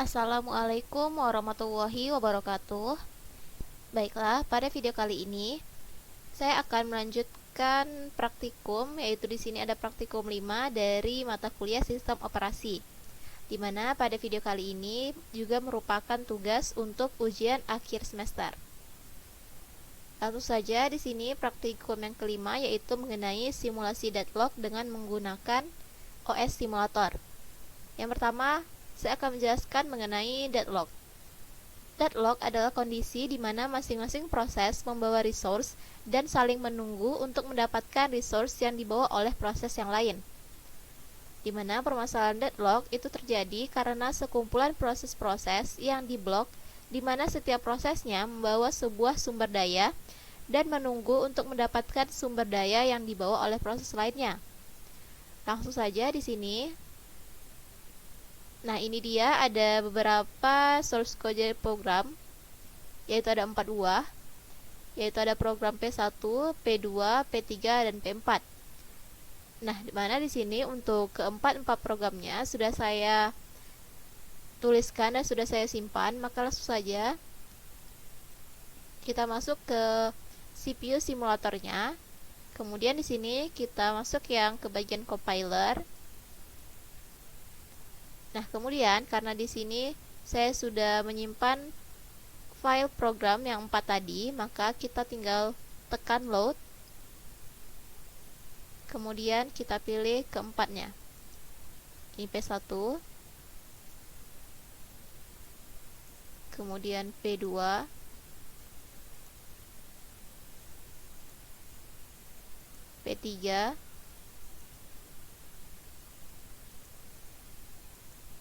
Assalamualaikum warahmatullahi wabarakatuh. Baiklah, pada video kali ini saya akan melanjutkan praktikum, yaitu di sini ada praktikum 5 dari mata kuliah Sistem Operasi. Di mana pada video kali ini juga merupakan tugas untuk ujian akhir semester. Langsung saja di sini praktikum yang kelima, yaitu mengenai simulasi deadlock dengan menggunakan OS simulator. Yang pertama, saya akan menjelaskan mengenai deadlock. Deadlock adalah kondisi di mana masing-masing proses membawa resource dan saling menunggu untuk mendapatkan resource yang dibawa oleh proses yang lain. Di mana permasalahan deadlock itu terjadi karena sekumpulan proses-proses yang diblok, di mana setiap prosesnya membawa sebuah sumber daya dan menunggu untuk mendapatkan sumber daya yang dibawa oleh proses lainnya. Langsung saja di sini. Nah, ini dia ada beberapa source code program, yaitu ada 4 buah, yaitu ada program P1, P2, P3, dan P4. Nah, dimana di sini untuk keempat programnya sudah saya tuliskan dan sudah saya simpan, maka langsung saja kita masuk ke CPU simulatornya. Kemudian di sini kita masuk yang ke bagian compiler. Nah, kemudian karena di sini saya sudah menyimpan file program yang 4 tadi, maka kita tinggal tekan load. Kemudian kita pilih keempatnya. Ini P1. Kemudian P2. P3.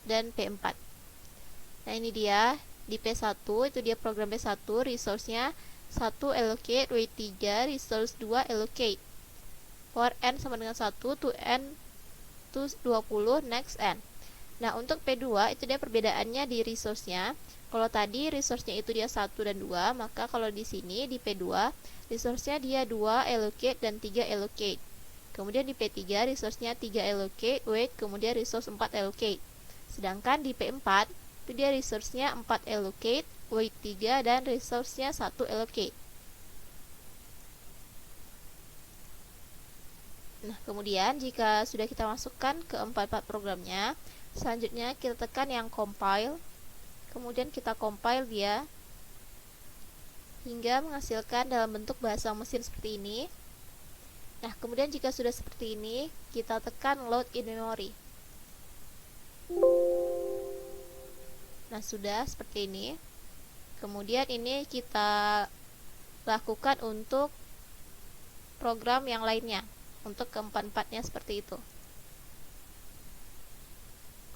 Dan P4. Nah, ini dia di P1, itu dia program P1, resource-nya 1 allocate, wait 3, resource 2 allocate. For n sama dengan 1 to n to 20, next n. Nah, untuk P2 itu dia perbedaannya di resource-nya. Kalau tadi resource-nya itu dia 1 dan 2, maka kalau di sini di P2 resource-nya dia 2 allocate dan 3 allocate. Kemudian di P3 resource-nya 3 allocate, wait, kemudian resource 4 allocate. Sedangkan di P4 itu dia resource-nya 4 allocate, wait 3, dan resource-nya 1 allocate. Nah, kemudian jika sudah kita masukkan ke 4 programnya, selanjutnya kita tekan yang compile. Kemudian kita compile dia hingga menghasilkan dalam bentuk bahasa mesin seperti ini. Nah, kemudian jika sudah seperti ini, kita tekan load in memory. Nah, sudah seperti ini. Kemudian ini kita lakukan untuk program yang lainnya, untuk keempat-empatnya seperti itu.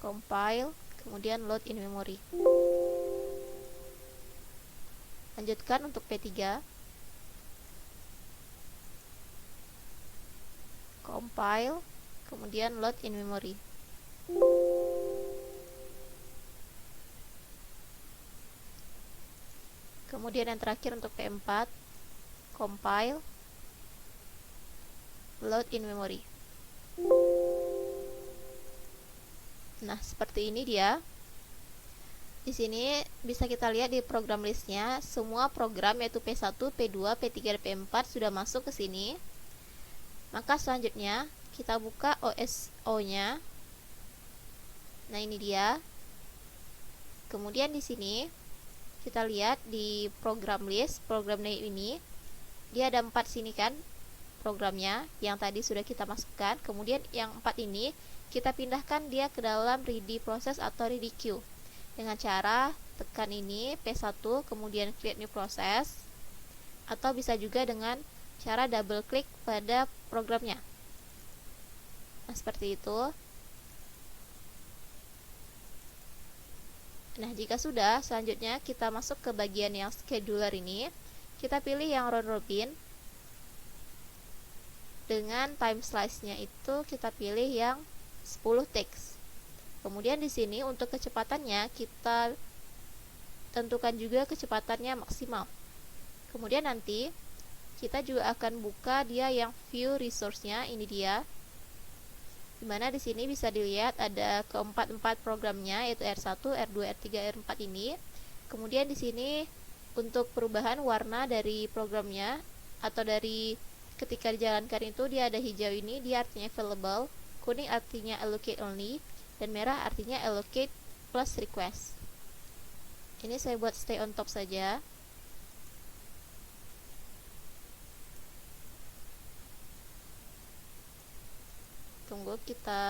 Compile, kemudian load in memory. Lanjutkan untuk P3. Compile, kemudian load in memory. Kemudian yang terakhir untuk P4, compile, load in memory. Nah, seperti ini dia. Di sini bisa kita lihat di program listnya, semua program yaitu P1, P2, P3, dan P4 sudah masuk ke sini. Maka selanjutnya kita buka OSO-nya. Nah, ini dia. Kemudian di sini kita lihat di program list, program name ini dia ada 4 sini kan programnya yang tadi sudah kita masukkan. Kemudian yang 4 ini kita pindahkan dia ke dalam ready process atau ready queue dengan cara tekan ini P1, kemudian create new process, atau bisa juga dengan cara double klik pada programnya. Nah, seperti itu. Nah, jika sudah, selanjutnya kita masuk ke bagian yang scheduler ini. Kita pilih yang round robin. Dengan time slice-nya itu kita pilih yang 10 ticks. Kemudian di sini untuk kecepatannya kita tentukan juga kecepatannya maksimal. Kemudian nanti kita juga akan buka dia yang view resource-nya, ini dia. Dimana di sini bisa dilihat ada keempat programnya, yaitu R1, R2, R3, R4 ini. Kemudian di sini untuk perubahan warna dari programnya atau dari ketika dijalankan itu dia ada hijau ini, dia artinya available, kuning artinya allocate only, dan merah artinya allocate plus request. Ini saya buat stay on top saja. Tunggu kita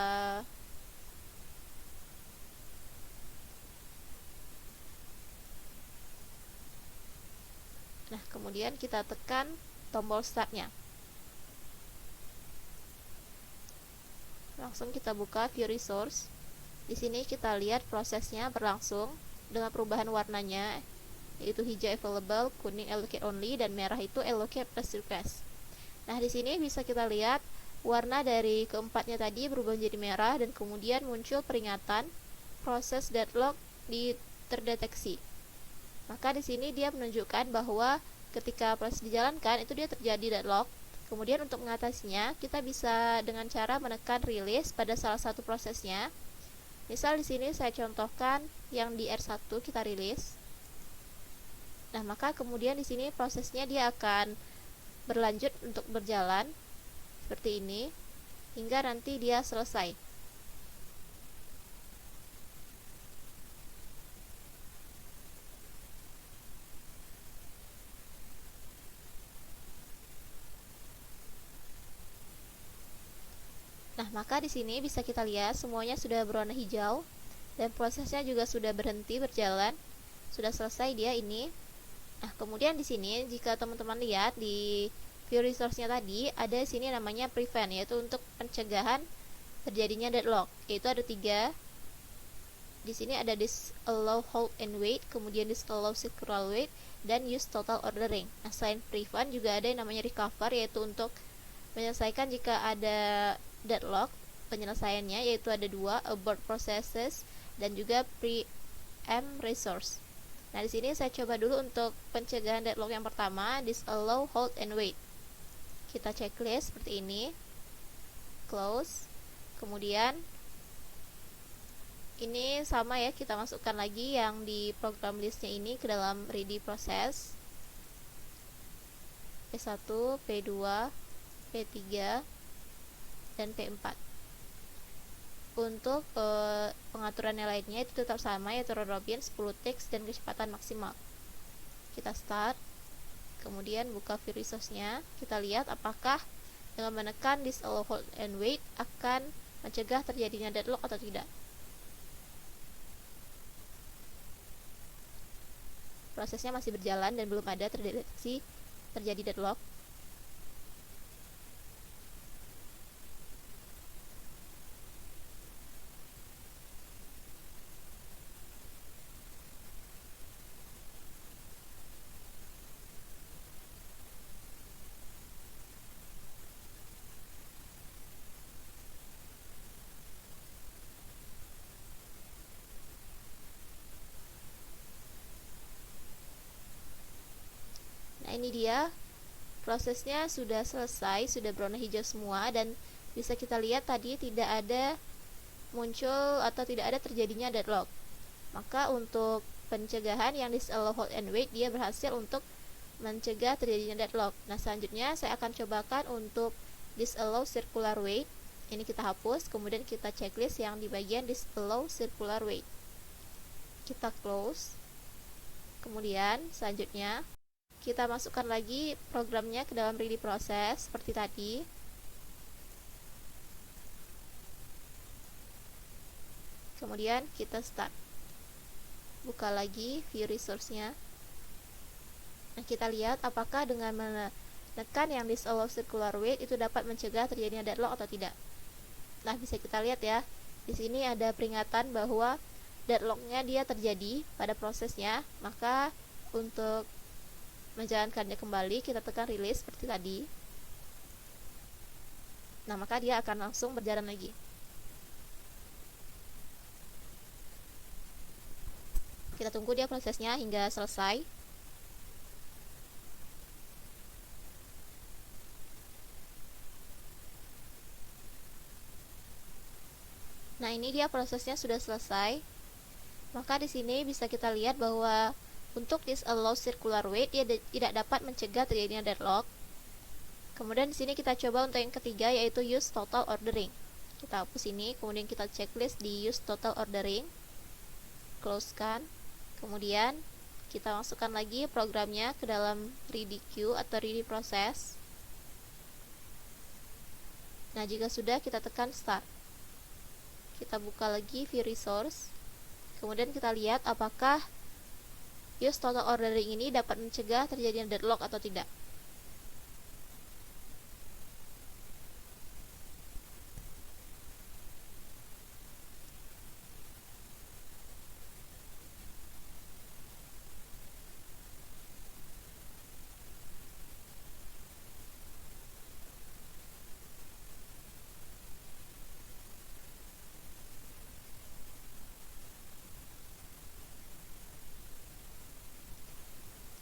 Nah, kemudian kita tekan tombol startnya. Langsung kita buka view resource. Di sini kita lihat prosesnya berlangsung dengan perubahan warnanya, yaitu hijau available, kuning allocate only, dan merah itu allocate plus request. Nah, di sini bisa kita lihat warna dari keempatnya tadi berubah menjadi merah dan kemudian muncul peringatan proses deadlock terdeteksi. Maka di sini dia menunjukkan bahwa ketika proses dijalankan itu dia terjadi deadlock. Kemudian untuk mengatasinya, kita bisa dengan cara menekan release pada salah satu prosesnya. Misal di sini saya contohkan yang di R1 kita release. Nah, maka kemudian di sini prosesnya dia akan berlanjut untuk berjalan seperti ini hingga nanti dia selesai. Nah, maka di sini bisa kita lihat semuanya sudah berwarna hijau dan prosesnya juga sudah berhenti berjalan, sudah selesai dia ini. Nah, kemudian di sini jika teman-teman lihat di view resource-nya tadi ada di sini namanya prevent, yaitu untuk pencegahan terjadinya deadlock, yaitu ada 3. Di sini ada disallow hold and wait, kemudian disallow circular wait, dan use total ordering. Nah, selain prevent juga ada yang namanya recover, yaitu untuk menyelesaikan jika ada deadlock penyelesaiannya, yaitu ada 2, abort processes dan juga preempt resource. Nah, di sini saya coba dulu untuk pencegahan deadlock yang pertama, disallow hold and wait. Kita checklist seperti ini, close. Kemudian ini sama ya, kita masukkan lagi yang di program listnya ini ke dalam ready process, P1, P2, P3, dan P4. Untuk pengaturannya lainnya itu tetap sama, yaitu round robin, 10 teks, dan kecepatan maksimal. Kita start, kemudian buka view resource-nya. Kita lihat apakah dengan menekan disallow hold and wait akan mencegah terjadinya deadlock atau tidak. Prosesnya masih berjalan dan belum ada terdeteksi terjadi deadlock. Nah, ini dia prosesnya sudah selesai, sudah berwarna hijau semua, dan bisa kita lihat tadi tidak ada muncul atau tidak ada terjadinya deadlock. Maka untuk pencegahan yang disallow hold and wait, dia berhasil untuk mencegah terjadinya deadlock. Nah, selanjutnya saya akan cobakan untuk disallow circular wait. Ini kita hapus, kemudian kita checklist yang di bagian disallow circular wait. Kita close. Kemudian selanjutnya kita masukkan lagi programnya ke dalam ready process seperti tadi. Kemudian kita start. Buka lagi view resource-nya. Nah, kita lihat apakah dengan menekan yang disallow circular wait itu dapat mencegah terjadinya deadlock atau tidak. Nah, bisa kita lihat ya. Di sini ada peringatan bahwa deadlock-nya dia terjadi pada prosesnya. Maka untuk menjalankannya kembali, kita tekan release seperti tadi. Nah, maka dia akan langsung berjalan lagi. Kita tunggu dia prosesnya hingga selesai. Nah, ini dia prosesnya sudah selesai. Maka di sini bisa kita lihat bahwa untuk disallow circular wait dia tidak dapat mencegah terjadinya deadlock. Kemudian di sini kita coba untuk yang ketiga, yaitu use total ordering. Kita hapus ini, kemudian kita checklist di use total ordering, close kan. Kemudian kita masukkan lagi programnya ke dalam ready queue atau ready process. Nah, jika sudah, kita tekan start. Kita buka lagi view resource. Kemudian kita lihat apakah use total ordering ini dapat mencegah terjadinya deadlock atau tidak.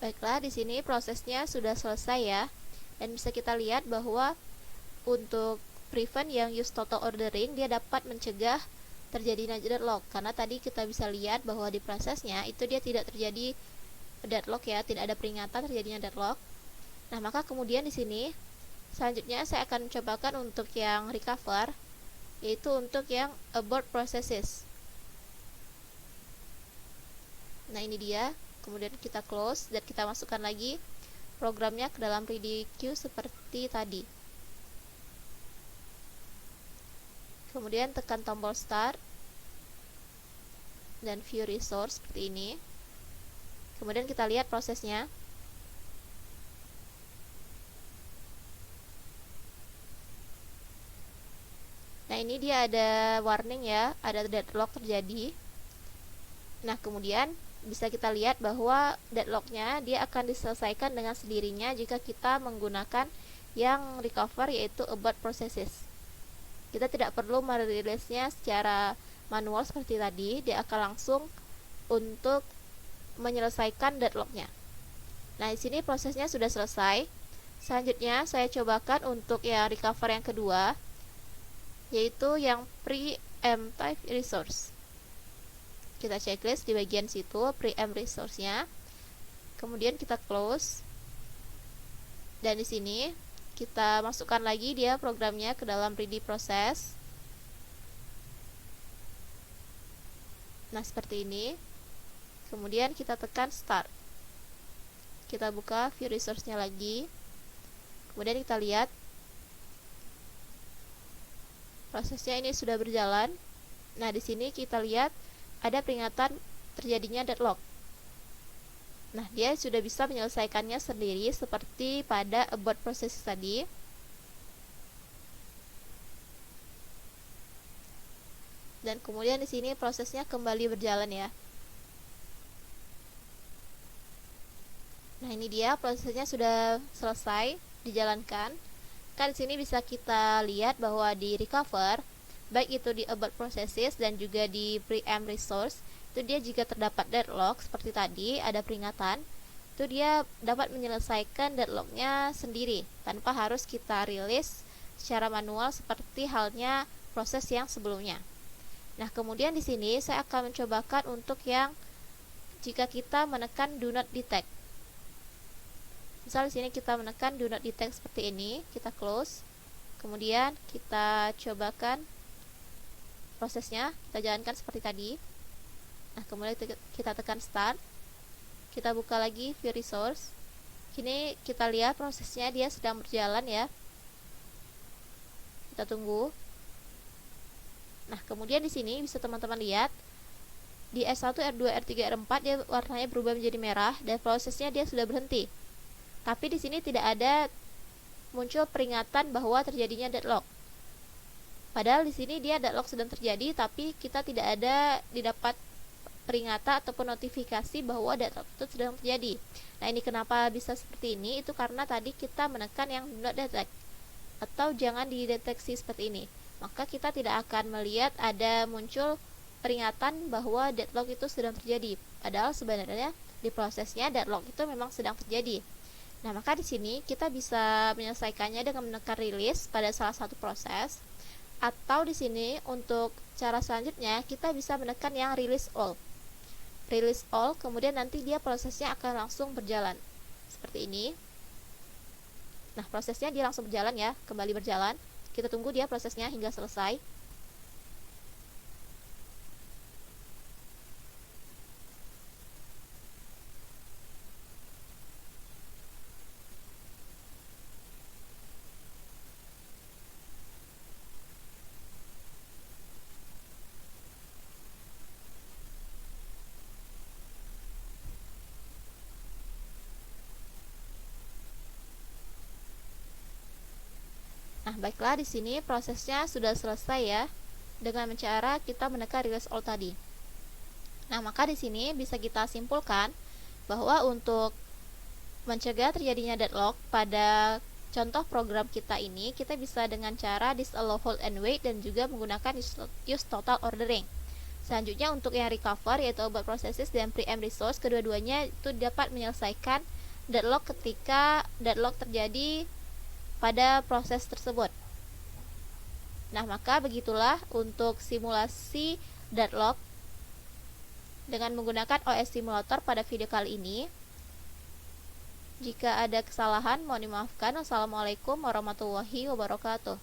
Baiklah, di sini prosesnya sudah selesai ya. Dan bisa kita lihat bahwa untuk prevent yang use total ordering dia dapat mencegah terjadinya deadlock, karena tadi kita bisa lihat bahwa di prosesnya itu dia tidak terjadi deadlock ya, tidak ada peringatan terjadinya deadlock. Nah, maka kemudian di sini selanjutnya saya akan mencobakan untuk yang recover, yaitu untuk yang abort processes. Nah, ini dia. Kemudian kita close dan kita masukkan lagi programnya ke dalam ready queue seperti tadi. Kemudian tekan tombol start dan view resource seperti ini. Kemudian kita lihat prosesnya. Nah, ini dia ada warning ya, ada deadlock terjadi. Nah, kemudian bisa kita lihat bahwa deadlocknya dia akan diselesaikan dengan sendirinya jika kita menggunakan yang recover, yaitu abort processes. Kita tidak perlu merilisnya secara manual seperti tadi, dia akan langsung untuk menyelesaikan deadlocknya. Nah, di sini prosesnya sudah selesai. Selanjutnya saya cobakan untuk yang recover yang kedua, yaitu yang preemptive resource. Kita checklist di bagian situ preempt resource-nya. Kemudian kita close. Dan di sini kita masukkan lagi dia programnya ke dalam ready process. Nah, seperti ini. Kemudian kita tekan start. Kita buka view resource-nya lagi. Kemudian kita lihat prosesnya ini sudah berjalan. Nah, di sini kita lihat ada peringatan terjadinya deadlock. Nah, dia sudah bisa menyelesaikannya sendiri seperti pada abort process tadi. Dan kemudian di sini prosesnya kembali berjalan ya. Nah, ini dia prosesnya sudah selesai dijalankan. Kan di sini bisa kita lihat bahwa di recover, baik itu di abort processes dan juga di preempt resource, itu dia jika terdapat deadlock seperti tadi ada peringatan, itu dia dapat menyelesaikan deadlocknya sendiri tanpa harus kita rilis secara manual seperti halnya proses yang sebelumnya. Nah, kemudian di sini saya akan mencobakan untuk yang jika kita menekan do not detect. Misal di sini kita menekan do not detect seperti ini, kita close. Kemudian kita cobakan prosesnya, kita jalankan seperti tadi. Nah, kemudian kita tekan start. Kita buka lagi view resource. Kini kita lihat prosesnya dia sedang berjalan ya. Kita tunggu. Nah, kemudian di sini bisa teman-teman lihat di S1, R2, R3, R4 dia warnanya berubah menjadi merah dan prosesnya dia sudah berhenti. Tapi di sini tidak ada muncul peringatan bahwa terjadinya deadlock. Padahal di sini dia deadlock sedang terjadi, tapi kita tidak ada didapat peringatan ataupun notifikasi bahwa deadlock itu sedang terjadi. Nah, ini kenapa bisa seperti ini? Itu karena tadi kita menekan yang do not detect atau jangan dideteksi seperti ini. Maka kita tidak akan melihat ada muncul peringatan bahwa deadlock itu sedang terjadi. Padahal sebenarnya di prosesnya deadlock itu memang sedang terjadi. Nah, maka di sini kita bisa menyelesaikannya dengan menekan release pada salah satu proses. Atau di sini untuk cara selanjutnya kita bisa menekan yang release all. Release all, kemudian nanti dia prosesnya akan langsung berjalan. Seperti ini. Nah, prosesnya dia langsung berjalan ya, kembali berjalan. Kita tunggu dia prosesnya hingga selesai. Nah, baiklah, di sini prosesnya sudah selesai ya, dengan cara kita menekan release all tadi. Nah, maka di sini bisa kita simpulkan bahwa untuk mencegah terjadinya deadlock pada contoh program kita ini, kita bisa dengan cara disallow hold and wait dan juga menggunakan use total ordering. Selanjutnya untuk yang recover yaitu about processes dan preempt resource, kedua-duanya itu dapat menyelesaikan deadlock ketika deadlock terjadi pada proses tersebut. Nah, maka begitulah untuk simulasi deadlock dengan menggunakan OS Simulator pada video kali ini. Jika ada kesalahan, mohon dimaafkan. Wassalamualaikum warahmatullahi wabarakatuh.